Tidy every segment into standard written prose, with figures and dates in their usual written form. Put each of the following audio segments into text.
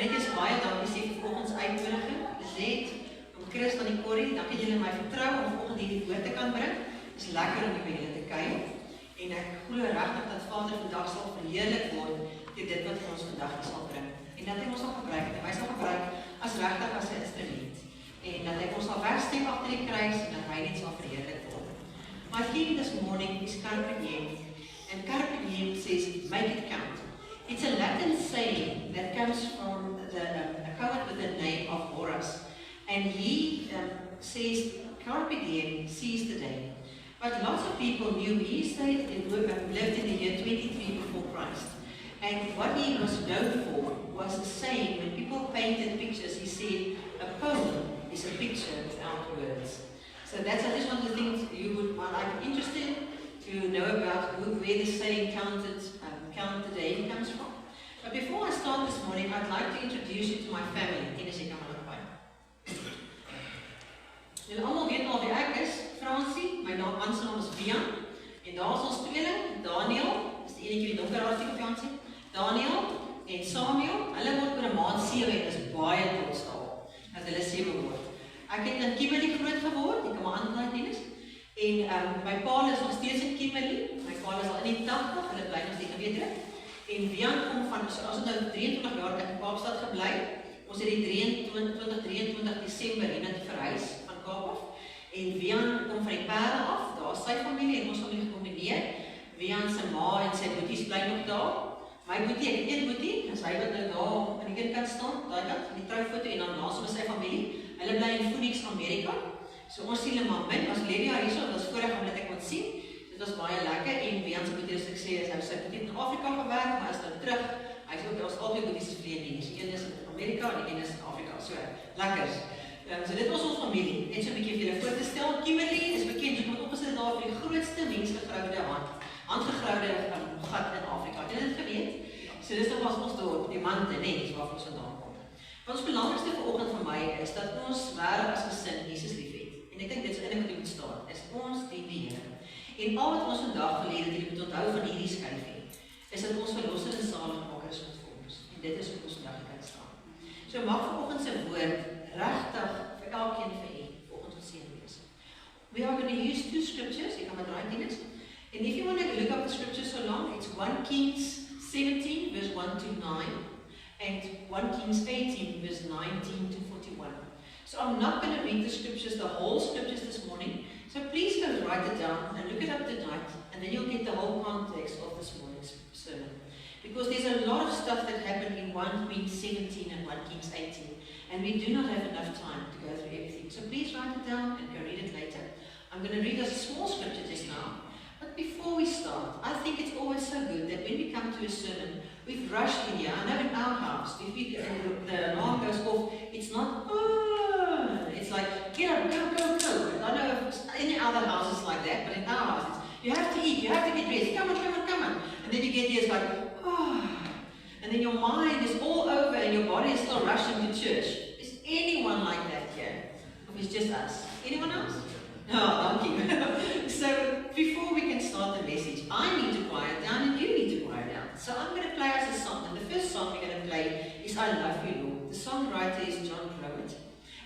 net eens baie dankie sê vir volgens uitnodiging. Lizet, om Chris van die Corrie, dankie julle my vertrou om volgens hierdie woord te kan bring. Het is lekker om hier by julle te kuier. En ek glo regtig dat Vader vandag sal verheerlik word deur dit wat hy ons vandag sal bring. En dat hy ons sal gebruik, en hy sal gebruik as regtig as 'n instrument. En dat hy ons sal wegsteek agter die kruis en dat hy net sal verheerlik word. My theme this morning is Carpe Diem. And Carpe Diem says, make it count. It's a Latin saying that comes from a poet with the name of Horace. And he says, Carpe Diem, seize the day. But lots of people knew he said he lived in the year 23 before Christ. And what he was known for was the saying, when people painted pictures, he said, a poem is a picture without words. So that's just one of the things you would like interested to know about where the saying count the day comes from. But before I start this morning, I'd like to introduce you to my family. Julle almal weet al wie ek is, Fransie, my man se naam is Bian, en daar is ons tweeling, Daniel, dis die enetjie die donker haar tipe Fransie, Daniel en Samuel, hulle word oor 'n maand 7 en is baie trots daarop, dat hulle 7 word. Ek het in Kimberley groot geword, ek kan maar aanklank Dennis, en my pa is nog steeds in Kimberley, my pa is al in die 80, hulle bly nog steeds weet ek, en Bian kom van, so as het nou 23 jaar in Kaapstad gebly, ons het die 23 Desember hier net verhuis, Kaap af. En Wian kom van die Parel af, daar is sy familie en ons familie gecombineer. Wian se ma en sy boeties bly nog daar. My boetie, ek het een boetie, en sy wat nou daar aan die kant staan, daai kant, van die troufoto en dan naast met sy familie. Hulle bly in Phoenix, Amerika. So ons sien hulle maar min, as Lydia hier so, dit was voorreg om dit ek kon sien. Dit was baie lekker en Wian se boetie, as ek sê, hy sy boetie in Afrika gewerk, maar hy is nou terug. Hy is ook, ons albei boeties is vleenies. Die een is in Amerika en die een is in Afrika. So, lekkers. So dit was ons familie, net so 'n bietjie vir julle voor te stel. Kimberley is bekend, dit word opgesit daar vir die grootste mensgegroude handgegroude gat in Afrika. Het jy dit geweet? So dis nog was ons dorp, die mante, nee, dis waar ons vandaan kom. Wat ons belangrikste vanoggend vir my is, dat ons wêreld as gesin Jesus lief het. En ek dink dit is eintlik wat jy moet staan, is ons dien die Here. En al wat ons vandag geleer het, jy moet onthou van hierdie skyfie, is dat ons verlosser en zaligmaker is ons vir ons. En dit is hoe ons vandag kan staan. So mag vanoggend se woord regtig vir elkeen vir u volgens ons seën wees. We are going to use two scriptures, you can write in it. And if you want to look up the scriptures so long, it's 1 Kings 17 verse 1 to 9 and 1 Kings 18 verse 19 to 41. So I'm not going to read the scriptures, the whole scriptures this morning. So please go write it down and look it up tonight, and then you'll get the whole context of this morning's sermon. Because there's a lot of stuff that happened in 1 Kings 17 and 1 Kings 18. And we do not have enough time to go through everything. So please write it down and go read it later. I'm going to read us a small scripture just now. But before we start, I think it's always so good that when we come to a sermon, we've rushed in here. I know in our house, if the alarm goes off, it's not, it's like, get up, go, go, go. I know if any other house is like that, but in our house, it's, you have to eat, you have to get dressed, come on, come on, come on. And then you get here, it's like, and then your mind is all over and your body is still rushing to church. Is anyone like that here? Or is it just us? Anyone else? No, thank you. So before we can start the message, I need to quiet down and you need to quiet down. So I'm going to play us a song, and the first song we're going to play is I Love You, Lord. The songwriter is John Crowett,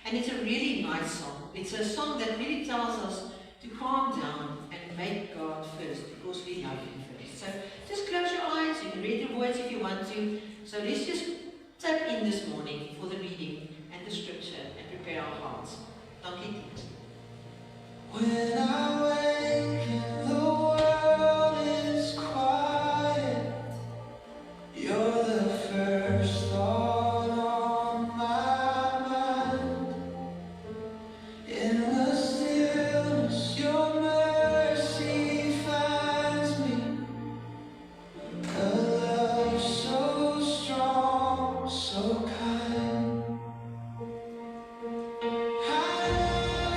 and it's a really nice song. It's a song that really tells us to calm down and make God first, because we love Him first. So just close your eyes, you can read the words if you want to. So let's just tap in this morning for the reading and the scripture and prepare our hearts. Thank you. When I wake and the world is quiet, you're the first thought on my mind. In the stillness, your mercy finds me. A love so strong, so kind. I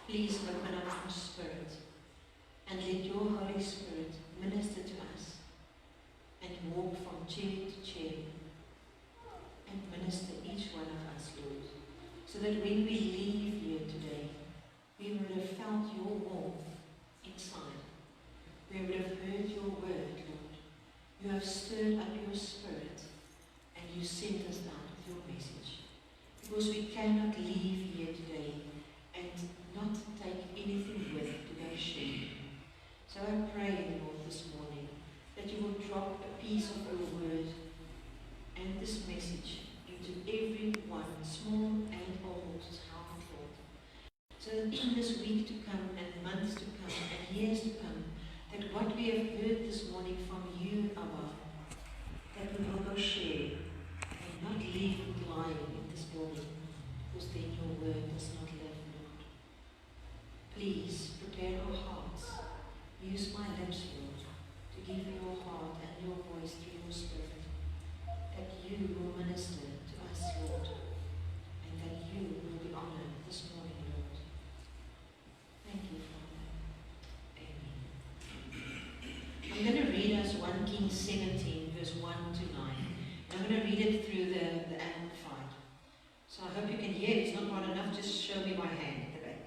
Please open up our spirit and let your Holy Spirit minister to us and walk from chair to chair and minister each one of us, Lord, so that when we leave here today, we would have felt your warmth inside. We would have heard your word, Lord. You have stirred up your spirit and you sent us out with your message. Because we cannot leave here today and not take anything with to go share. So I pray, Lord, this morning that you will drop a piece of your word and this message into everyone, small and old, heart, Lord. So that in this week to come and months to come and years to come, that what we have heard this morning from you, Abba, that we will go share and not leave it lying in this building, because then your word does not live, Lord. Please prepare our hearts. Use my lips, Lord, to give your heart and your voice through your spirit, that you will minister to us, Lord, and that you will be honored this morning, Lord. Thank you, Father. Amen. I'm going to read us 1 Kings 17, verse 1 to 9. And I'm going to read it through the Amplified. So I hope you can hear. If it's not loud enough, just show me my hand at the back.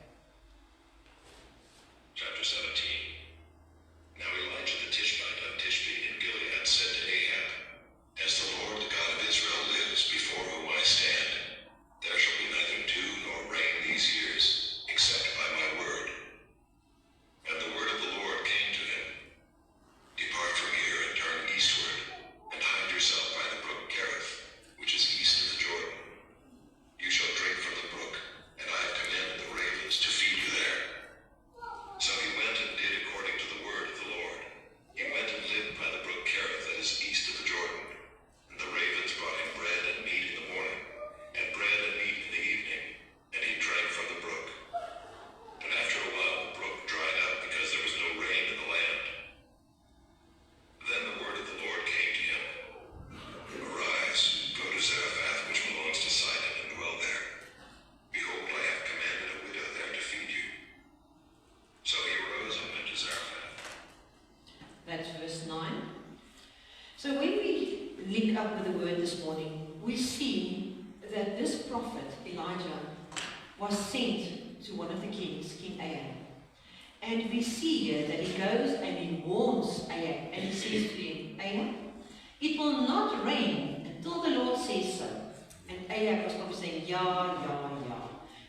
Chapter 17. Now Elijah the Tishbite of Tishbe in Gilead said to Ahab, As the Lord, the God of Israel, lives, before whom I stand, there shall be neither dew nor rain these years, except by my word. And the word of the Lord came to him, Depart from here and turn eastward, and hide yourself by the brook Kerith, which is east of the Jordan. You shall drink from the brook, and I have commanded the ravens to feed you there. So he went and did according to the word of the Lord. He went and lived by the brook Kerith that is east of the Jordan. And the ravens brought him bread and meat in the morning, and bread and meat in the evening, and he drank from the brook. But after a while the brook dried up because there was no rain in the land. Then the word of the Lord came to him, Arise, go to Zarephath, which belongs to Sidon, and dwell there. Behold, I have commanded a widow there to feed you. So he arose and went to Zarephath. That's verse 9. So when we link up with the word this morning, we see that this prophet, Elijah, was sent to one of the kings, King Ahab. And we see here that he goes and he warns Ahab, and he says to him, Ahab, it will not rain until the Lord says so. And Ahab was probably saying, yeah.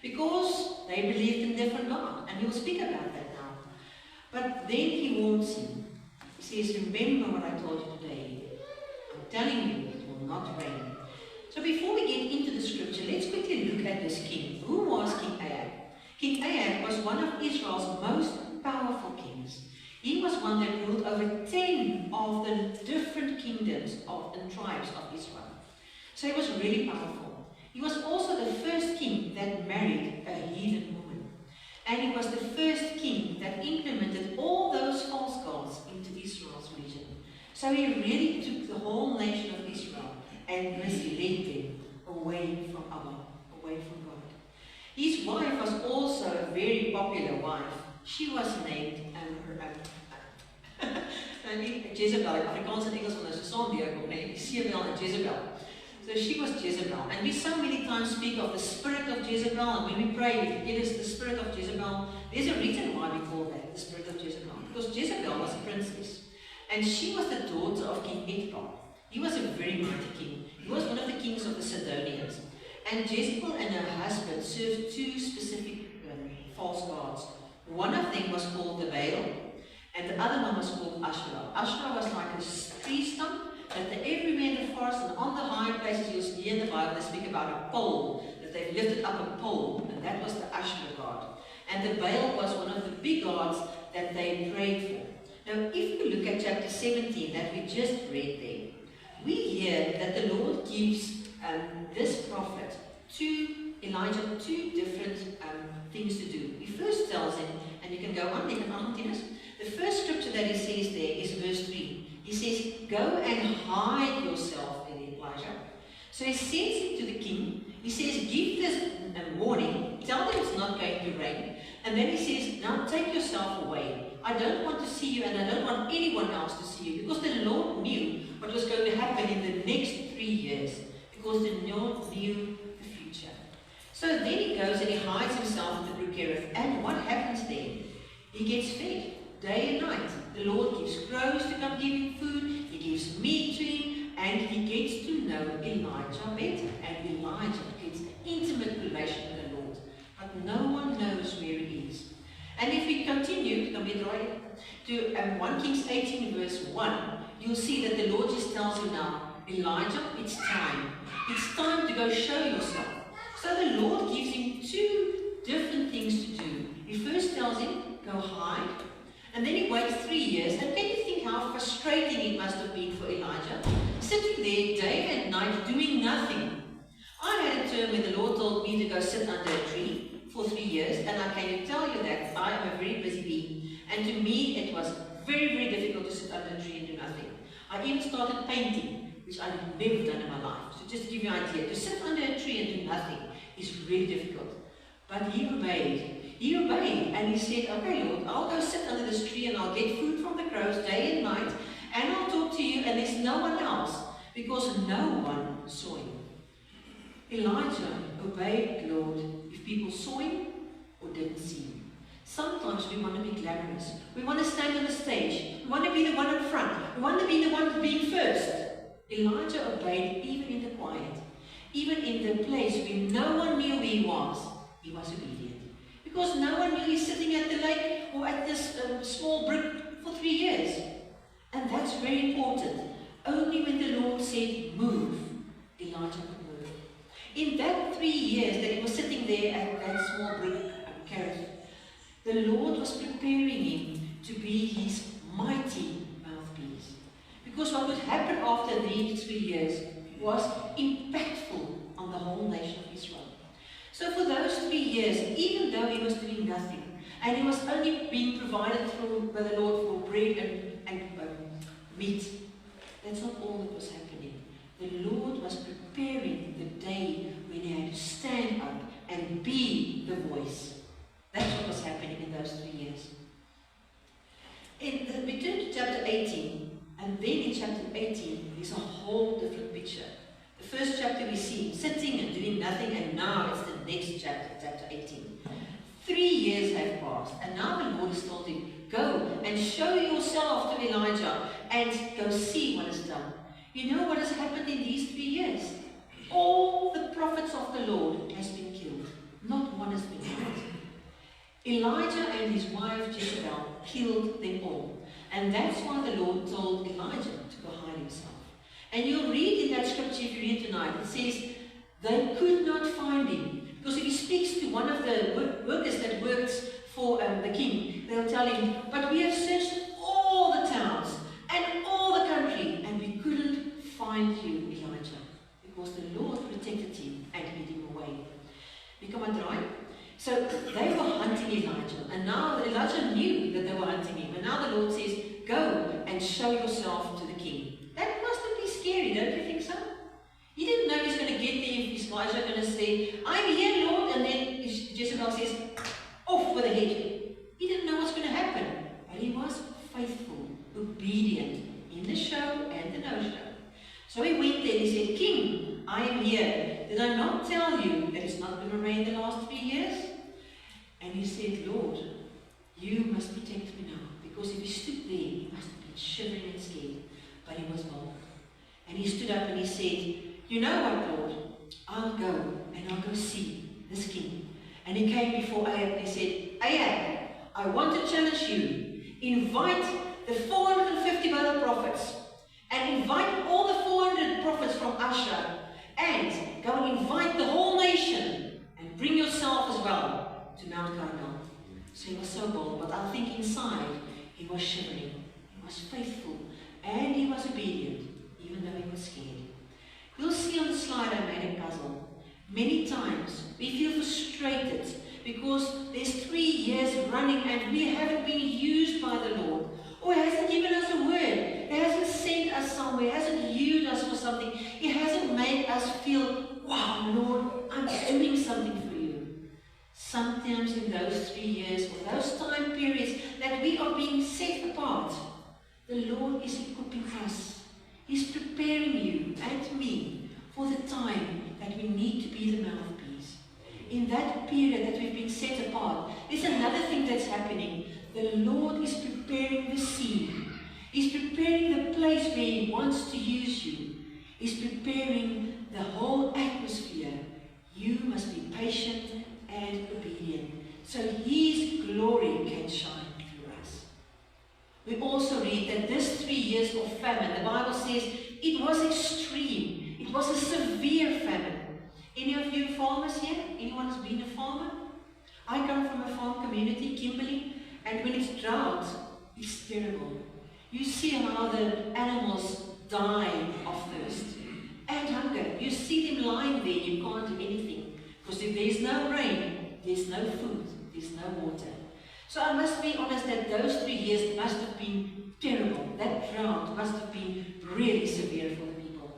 Because they believed in different God. And we'll speak about that now. But then he warns him. He says, remember what I told you today. I'm telling you, it will not rain. So before we get into the scripture, let's quickly look at this king. Who was King Ahab? King Ahab was one of Israel's most powerful kings. He was one that ruled over 10 of the different kingdoms and tribes of Israel. So he was really powerful. He was also the first king that married a heathen woman. And he was the first king that implemented all those false gods into Israel's region. So he really took the whole nation of Israel and misled them away from Allah, away from God. His wife was also a very popular wife. She was named Jezebel. Afrikaans en Engels van is saam deurkom, nee, Jezebel en Jezebel. So she was Jezebel. And we so many times speak of the spirit of Jezebel, and when we pray, it is the spirit of Jezebel. There's a reason why we call that the spirit of Jezebel. Because Jezebel was a princess. And she was the daughter of King Edgar. He was a very mighty king. He was one of the kings of the Sidonians. And Jezebel and her husband served two specific false gods. One of them was called the Baal, and the other one was called Asherah. Asherah was like a tree stump that everywhere in the forest and on the high places you'll see in the Bible they speak about a pole, that they've lifted up a pole, and that was the Asherah god. And the Baal was one of the big gods that they prayed for. Now, if you look at chapter 17 that we just read there, we hear that the Lord gives this prophet Elijah two different things to do. He first tells him, and you can go on, the first scripture that he says there is verse 3. He says, go and hide yourself in Elijah. So he sends him to the king. He says, give this warning, tell them it's not going to rain, And then he says, now take yourself away. I don't want to see you, and I don't want anyone else to see you. Because the Lord knew what was going to happen in the next 3 years. Because the Lord knew the future. So then he goes and he hides himself in the brook Kerith. And what happens then? He gets fed day and night. The Lord gives crows to come give him food. He gives meat to him. And he gets to know Elijah better. And Elijah gets an intimate relation with the Lord. But no one knows where he is. And if we continue, to 1 Kings 18 verse 1, you'll see that the Lord just tells him now, Elijah, it's time. It's time to go show yourself. So the Lord gives him 2 different things to do. He first tells him, go hide. And then he waits 3 years. And can you think how frustrating it must have been for Elijah? Sitting there day and night doing nothing. I had a term when the Lord told me to go sit under a tree for 3 years. And I can tell you that I am a very busy being. And to me it was very, very difficult to sit under a tree and do nothing. I even started painting, which I've never done in my life. So just to give you an idea, to sit under a tree and do nothing is really difficult. But he obeyed. He obeyed and he said, okay Lord, I'll go sit under this tree and I'll get food from the crows day and night and I'll talk to you and there's no one else because no one saw him. Elijah obeyed the Lord if people saw him or didn't see him. Sometimes we want to be glamorous. We want to stand on the stage. We want to be the one in front. We want to be the one being first. Elijah obeyed even in the quiet. Even in the place where no one knew where he was obedient. Because no one knew he's sitting at the lake or at this small brook for 3 years. And that's very important. Only when the Lord said, move, Elijah could move. In that 3 years that he was sitting there at that small brook, Kerith, the Lord was preparing him to be his mighty mouthpiece. Because what would happen after these 3 years was impactful on the whole nation of Israel. So for those 3 years, even though he was doing nothing, and he was only being provided by the Lord for bread and meat, that's not all that was happening. The Lord was preparing the day when he had to stand up and be the voice. That's what was happening in those 3 years. We turn to chapter 18, and then in chapter 18, there's a whole different picture. The first chapter we see him sitting and doing nothing, and now it's the next chapter, chapter 18. 3 years have passed, and now the Lord has told him, go and show yourself to Elijah and go see what is done. You know what has happened in these 3 years? All the prophets of the Lord has been killed. Not one has been killed. Elijah and his wife Jezebel killed them all. And that's why the Lord told Elijah to go hide himself. And you'll read in that scripture if you read tonight, it says, they could not find him. Because if he speaks to one of the workers that works for the king, they'll tell him, but we have searched all the towns and all the country, and we couldn't find you, Elijah. Because the Lord protected him and hid him away. Become a dry. So they were hunting Elijah, and now Elijah knew that they were hunting him, and now the Lord says, go and show yourself to the king. That must have been scary, don't you think so? He didn't know he's going to get there, if Elijah going to say, I'm here, Lord, and then Jezebel says, off with the head. He didn't know what's going to happen, but he was faithful, obedient, in the show and the no-show. So he went there and he said, King, I am here. Did I not tell you that it's not going to rain the last 3 years? And he said, Lord, you must protect me now. Because if he stood there, he must have been shivering and scared. But he was bold. And he stood up and he said, you know what, Lord? I'll go and I'll go see this king. And he came before Ahab and he said, Ahab, I want to challenge you. Invite the 450 other prophets. And invite all the 400 prophets from Asher. And go and invite the whole nation. And bring yourself as well to Mount Carmel. So he was so bold. But I think inside he was shivering. He was faithful. And he was obedient. Even though he was scared. You'll see on the slide I made a puzzle. Many times we feel frustrated because there's 3 years running and we haven't been used by the Lord. Or He hasn't given us a word. He hasn't sent us somewhere. He hasn't used us for something. He hasn't made us feel, wow, Lord, I'm doing something for you. sometimes in those 3 years or those time periods that we are being set apart, the Lord is equipping us. He's preparing you and me for the time that we need to be the mouthpiece. In that period that we've been set apart, there's another thing that's happening. The Lord is preparing the scene. He's preparing the place where He wants to use you. He's preparing the whole atmosphere. You must be patient and obedient, so His glory can shine through us. We also read that this 3 years of famine, the Bible says, it was extreme. It was a severe famine. Any of you farmers here? Anyone has been a farmer? I come from a farm community, Kimberley, and when it's drought, it's terrible. You see how the animals die of thirst and hunger. You see them lying there, you can't do anything. Because if there's no rain, there's no food, there's no water. So I must be honest that those 3 years must have been terrible. That drought must have been really severe for the people.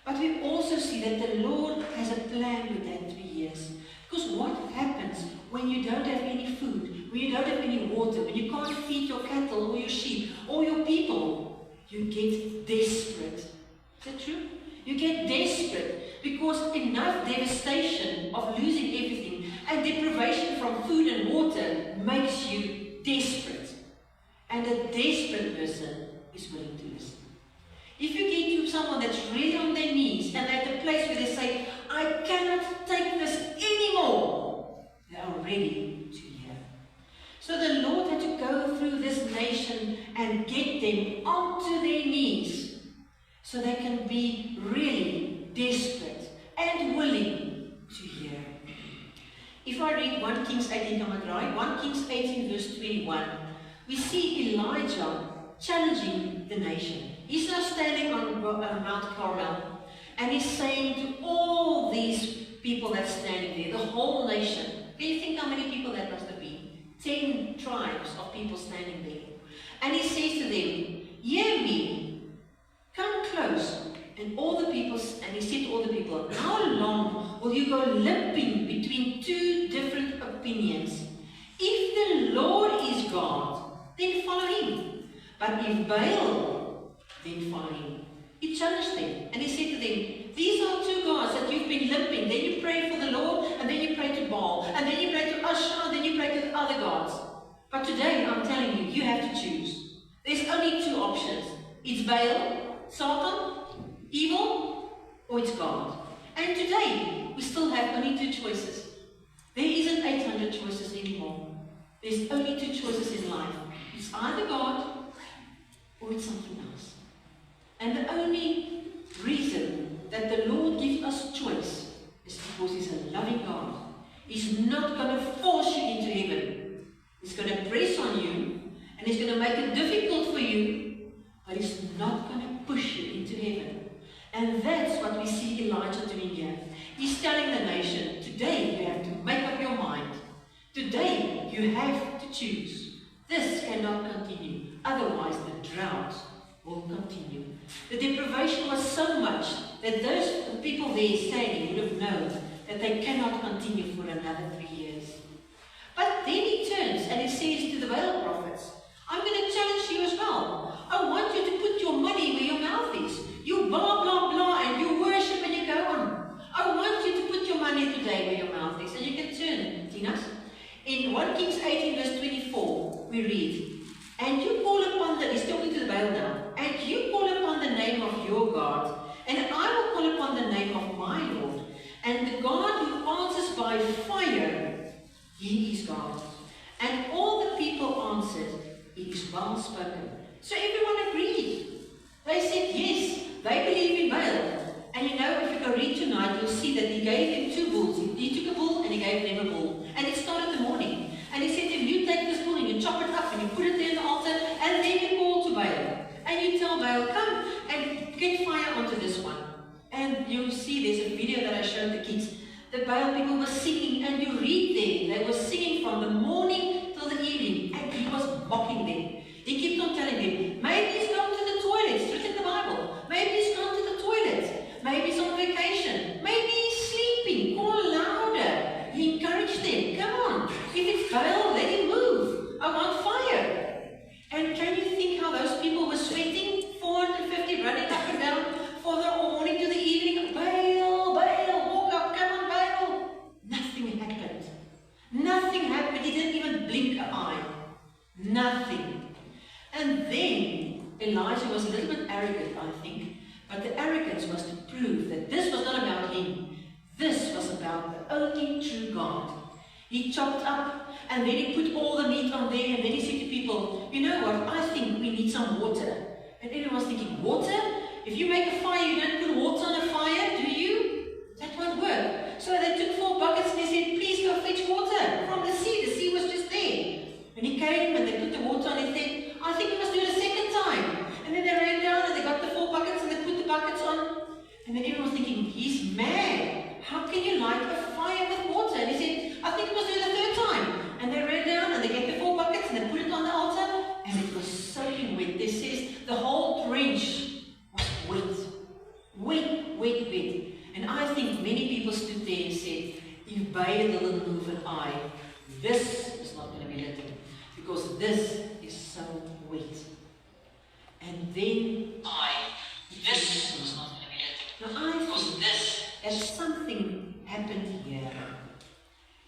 But we also see that the Lord has a plan with that 3 years. Because what happens when you don't have any food, when you don't have any water, when you can't feed your cattle or your sheep or your people? You get desperate. Is that true? You get desperate because enough devastation of losing everything and deprivation from food and water makes you desperate. And a desperate person is willing to listen. If you get to someone that's really on their knees and they're at the place where they say, I cannot take this anymore, they are ready to hear. So the Lord had to go through this nation and get them onto their knees so they can be really desperate and willing to hear. If I read 1 Kings 18, come and write, 1 Kings 18 verse 21, we see Elijah challenging the nation. He's now standing on Mount Carmel and he's saying to all these people that's standing there, the whole nation, can you think how many people that must have been? 10 tribes of people standing there. And he says to them, hear me, come close. And all the people, and he said to all the people, how long will you go limping between two different opinions? If the Lord is God, then follow Him. But if Baal, then follow him. He challenged them and he said to them, these are two gods that you've been limping. Then you pray for the Lord and then you pray to Baal and then you pray to Ashar and then you pray to the other gods. But today I'm telling you, you have to choose. There's only two options. It's Baal, Satan, evil, or it's God. And today we still have only two choices. There isn't 800 choices anymore. There's only two choices in life. It's either God or it's something else. And the only reason that the Lord gives us choice is because He's a loving God. He's not going to force you into heaven. He's going to press on you and He's going to make it difficult for you, but He's not going to push you into heaven. And that's what we see Elijah doing here. He's telling the nation, today you have to make up your mind. Today you have to choose. This cannot continue. Otherwise the drought will continue. The deprivation was so much that those people there standing would have known that they cannot continue for another 3 years. But then he turns and he says to the Baal prophets, I'm going to challenge you as well. I want you to put your money where your mouth is. You blah, blah, blah, and you worship and you go on. I want you to put your money today where your mouth is. And you can turn, Tinas. In 1 Kings 18 verse 24, we read, and you call upon the, he's talking to the Baal now, and you call upon the name of your God, and I will call upon the name of my Lord, and the God who answers by fire, He is God. And all the people answered, it is well spoken. So everyone agreed. They said yes, they believe in Baal. And you know, if you go read tonight, you'll see that he gave them 2 bulls. He took a bull and he gave them a bull. And it started the morning. And he said to them, you take this bull and you chop it up and you put it there on the altar, and then you call to Baal. And you tell Baal, come and get fire onto this one. And you'll see there's a video that I showed the kids. The Baal people were singing, and you read there, they were singing from the morning till the evening, and he was mocking them. He kept on telling them, maybe he's gone to the toilet, it's written in the Bible. Maybe he's gone to the toilet. Maybe he's on vacation. Maybe he's sleeping. Call louder. He encouraged them. Nothing. And then Elijah was a little bit arrogant, I think, but the arrogance was to prove that this was not about him. This was about the only true God. He chopped up and then he put all the meat on there, and then he said to people, you know what, I think we need some water. And everyone was thinking, water? If you make a fire, you don't put water on a fire, do you? That won't work. So they took 4 buckets and they said, please go fetch water from the sea. The sea was just there. And he came and they put the water on and said, I think we must do it a second time. And then they ran down and they got the 4 buckets and they put the buckets on. And then everyone was thinking, he's mad. How can you light a fire with water? And he said, I think we must do it a third time. And they ran down and they get the 4 buckets and they put it on the altar. And it was soaking wet. This says the whole trench was wet. Wet, wet, wet. And I think many people stood there and said, if Baal didn't move an eye, this is not going to be lit, because this is so wet. And then this is not going to be lit. Now I think that something happened here.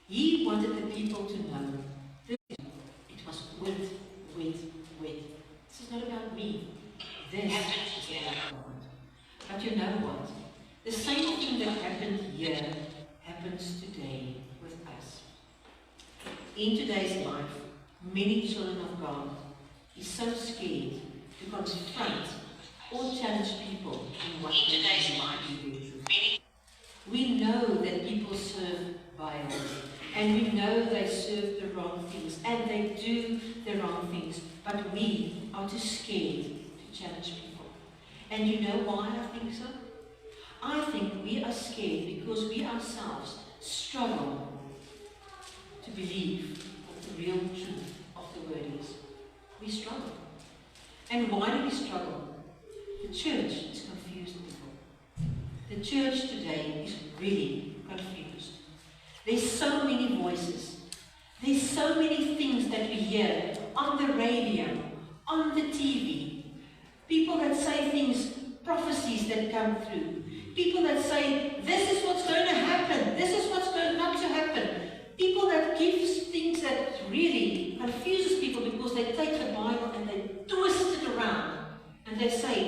He wanted the people to know that it was wet, wet, wet. This is not about me. This is about God. But you know what? The same thing that happened here happens today with us. In today's life, many children of God is so scared to confront or challenge people in what in today's life do. We know that people serve Baal, and we know they serve the wrong things, and they do the wrong things, but we are too scared to challenge people. And you know why I think so? I think we are scared because we ourselves struggle to believe what the real truth of the word is. We struggle. And why do we struggle? The church is confused, people. The church today is really confused. There's so many voices. There's so many things that we hear on the radio, on the TV. People that say things, prophecies that come through. People that say, this is what's going to happen. This is what's going not to happen. People that give things that really confuses people because they take the Bible and they twist it around. And they say,